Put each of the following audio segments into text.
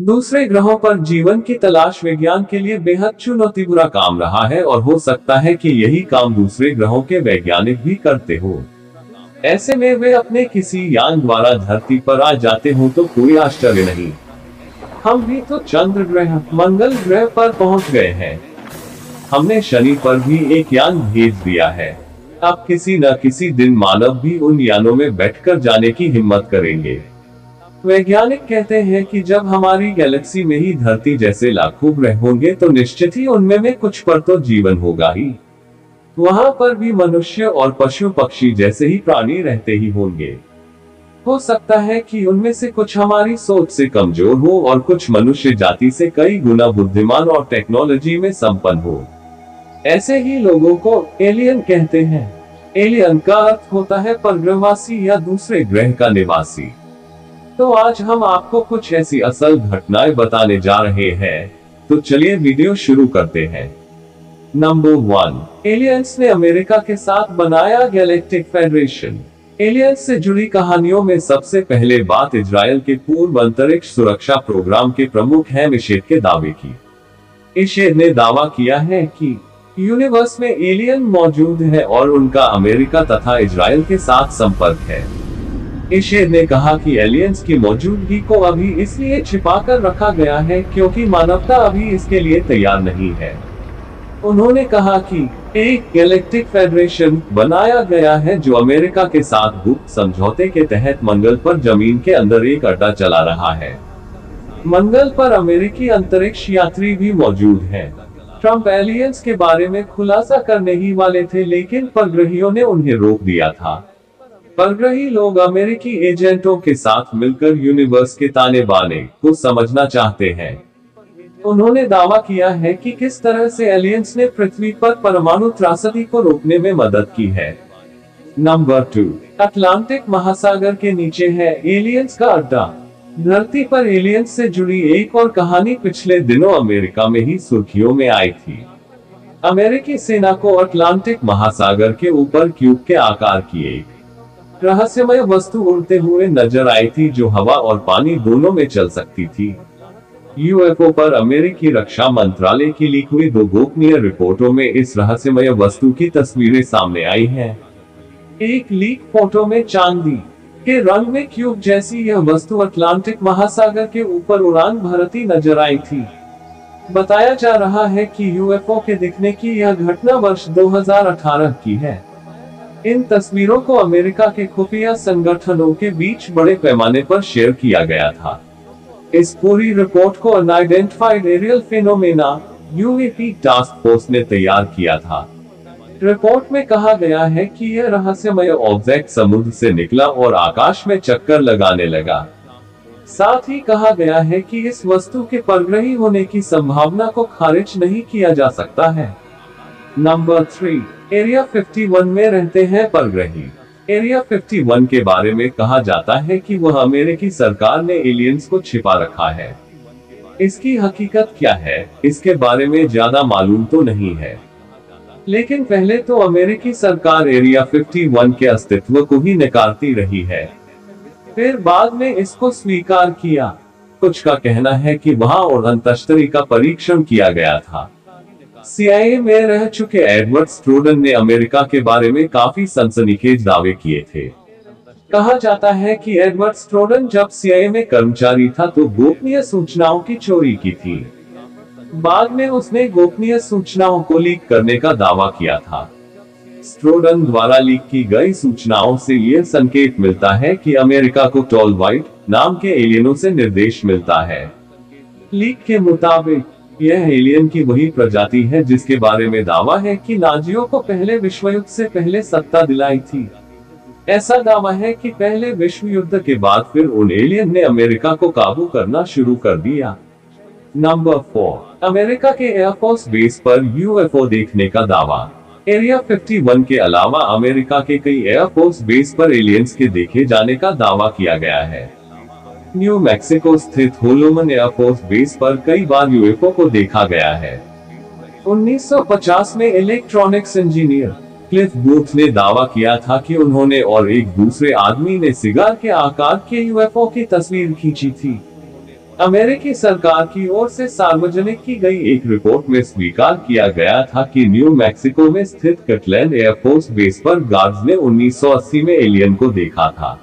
दूसरे ग्रहों पर जीवन की तलाश विज्ञान के लिए बेहद चुनौतीपूर्ण काम रहा है और हो सकता है कि यही काम दूसरे ग्रहों के वैज्ञानिक भी करते हो। ऐसे में वे अपने किसी यान द्वारा धरती पर आ जाते हो तो कोई आश्चर्य नहीं। हम भी तो चंद्र ग्रह, मंगल ग्रह पर पहुंच गए हैं। हमने शनि पर भी एक यान भेज दिया है। अब किसी न किसी दिन मानव भी उन यानों में बैठकर जाने की हिम्मत करेंगे। वैज्ञानिक कहते हैं कि जब हमारी गैलेक्सी में ही धरती जैसे लाखों ग्रह होंगे तो निश्चित ही उनमें में कुछ पर तो जीवन होगा ही। वहां पर भी मनुष्य और पशु पक्षी जैसे ही प्राणी रहते ही होंगे। हो सकता है कि उनमें से कुछ हमारी सोच से कमजोर हो और कुछ मनुष्य जाति से कई गुना बुद्धिमान और टेक्नोलॉजी में संपन्न हो। ऐसे ही लोगों को एलियन कहते हैं। एलियन का अर्थ होता है परग्रहवासी या दूसरे ग्रह का निवासी। तो आज हम आपको कुछ ऐसी असल घटनाएं बताने जा रहे हैं। तो चलिए वीडियो शुरू करते हैं। नंबर 1, एलियंस ने अमेरिका के साथ बनाया गैलेक्टिक फेडरेशन। एलियंस से जुड़ी कहानियों में सबसे पहले बात इजराइल के पूर्व अंतरिक्ष सुरक्षा प्रोग्राम के प्रमुख हैम इशेद के दावे की। इशेद ने दावा किया है कि यूनिवर्स में एलियन मौजूद है और उनका अमेरिका तथा इजराइल के साथ संपर्क है। इशेद ने कहा कि एलियंस की मौजूदगी को अभी इसलिए छिपाकर रखा गया है क्योंकि मानवता अभी इसके लिए तैयार नहीं है। उन्होंने कहा कि एक गैलेक्टिक फेडरेशन बनाया गया है जो अमेरिका के साथ गुप्त समझौते के तहत मंगल पर जमीन के अंदर एक अड्डा चला रहा है। मंगल पर अमेरिकी अंतरिक्ष यात्री भी मौजूद हैं। ट्रंप एलियंस के बारे में खुलासा करने ही वाले थे लेकिन परग्रहियों ने उन्हें रोक दिया था। परग्रही लोग अमेरिकी एजेंटों के साथ मिलकर यूनिवर्स के ताने बाने को समझना चाहते हैं। उन्होंने दावा किया है कि किस तरह से एलियंस ने पृथ्वी पर परमाणु त्रासदी को रोकने में मदद की है। नंबर 2, अटलांटिक महासागर के नीचे है एलियंस का अड्डा। धरती पर एलियंस से जुड़ी एक और कहानी पिछले दिनों अमेरिका में ही सुर्खियों में आई थी। अमेरिकी सेना को अटलांटिक महासागर के ऊपर क्यूब के आकार की एक रहस्यमय वस्तु उड़ते हुए नजर आई थी जो हवा और पानी दोनों में चल सकती थी। यूएफओ पर अमेरिकी रक्षा मंत्रालय की लीक हुई 2 गोपनीय रिपोर्टों में इस रहस्यमय वस्तु की तस्वीरें सामने आई हैं। एक लीक फोटो में चांदी के रंग में क्यूब जैसी यह वस्तु अटलांटिक महासागर के ऊपर उड़ान भरती नजर आई थी। बताया जा रहा है कि यूएफओ के दिखने की यह घटना वर्ष 2018 की है। इन तस्वीरों को अमेरिका के खुफिया संगठनों के बीच बड़े पैमाने पर शेयर किया गया था। इस पूरी रिपोर्ट को अनआइडेंटिफाइड एरियल फिनोमेना (यूएपी) टास्क फोर्स ने तैयार किया था। रिपोर्ट में कहा गया है कि यह रहस्यमय ऑब्जेक्ट समुद्र से निकला और आकाश में चक्कर लगाने लगा। साथ ही कहा गया है कि इस वस्तु के परग्रही होने की संभावना को खारिज नहीं किया जा सकता है। नंबर 3, एरिया 51 में रहते हैं परग्रही। एरिया 51 के बारे में कहा जाता है कि वह अमेरिकी सरकार ने एलियंस को छिपा रखा है। इसकी हकीकत क्या है, इसके बारे में ज्यादा मालूम तो नहीं है। लेकिन पहले तो अमेरिकी सरकार एरिया 51 के अस्तित्व को ही नकारती रही है, फिर बाद में इसको स्वीकार किया। कुछ का कहना है कि वहां और अंतस्तरी का परीक्षण किया गया था। सीआईए में रह चुके एडवर्ड स्नोडन ने अमेरिका के बारे में काफी सनसनीखेज दावे किए थे। कहा जाता है कि एडवर्ड स्नोडन जब सीआईए में कर्मचारी था तो गोपनीय सूचनाओं की चोरी की थी। बाद में उसने गोपनीय सूचनाओं को लीक करने का दावा किया था। स्नोडन द्वारा लीक की गई सूचनाओं से यह संकेत मिलता है कि अमेरिका को टॉल व्हाइट नाम के एलियनों से निर्देश मिलता है। लीक के मुताबिक यह एलियन की वही प्रजाति है जिसके बारे में दावा है कि नाजियों को पहले विश्व युद्ध से पहले सत्ता दिलाई थी। ऐसा दावा है कि पहले विश्व युद्ध के बाद फिर उन एलियन ने अमेरिका को काबू करना शुरू कर दिया। नंबर 4, अमेरिका के एयरफोर्स बेस पर यूएफओ देखने का दावा। एरिया 51 के अलावा अमेरिका के कई एयरफोर्स बेस पर एलियंस के देखे जाने का दावा किया गया है। न्यू मैक्सिको स्थित होलोमन एयरफोर्स बेस पर कई बार यूएफओ को देखा गया है। 1950 में इलेक्ट्रॉनिक्स इंजीनियर क्लिफ बूथ ने दावा किया था कि उन्होंने और एक दूसरे आदमी ने सिगार के आकार के यूएफओ की तस्वीर खींची थी। अमेरिकी सरकार की ओर से सार्वजनिक की गई एक रिपोर्ट में स्वीकार किया गया था कि न्यू मैक्सिको में स्थित कटलैंड एयरफोर्स बेस पर गार्ड्स ने 1980 में एलियन को देखा था।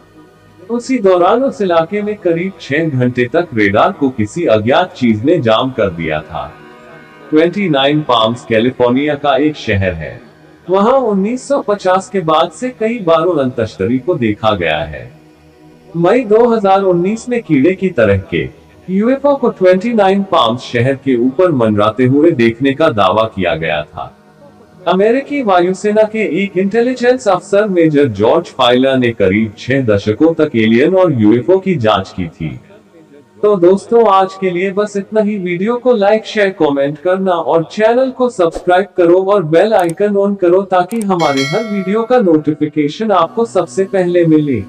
उसी दौरान उस इलाके में करीब 6 घंटे तक रेडार को किसी अज्ञात चीज ने जाम कर दिया था। 29 पाम्स कैलिफोर्निया का एक शहर है। वहां 1950 के बाद से कई बार उड़न तश्तरी को देखा गया है। मई 2019 में कीड़े की तरह के यूएफओ को 29 पाम्स शहर के ऊपर मंडराते हुए देखने का दावा किया गया था। अमेरिकी वायुसेना के एक इंटेलिजेंस अफसर मेजर जॉर्ज फाइलर ने करीब 6 दशकों तक एलियन और यूएफओ की जांच की थी। तो दोस्तों, आज के लिए बस इतना ही। वीडियो को लाइक, शेयर, कमेंट करना और चैनल को सब्सक्राइब करो और बेल आइकन ऑन करो ताकि हमारे हर वीडियो का नोटिफिकेशन आपको सबसे पहले मिले।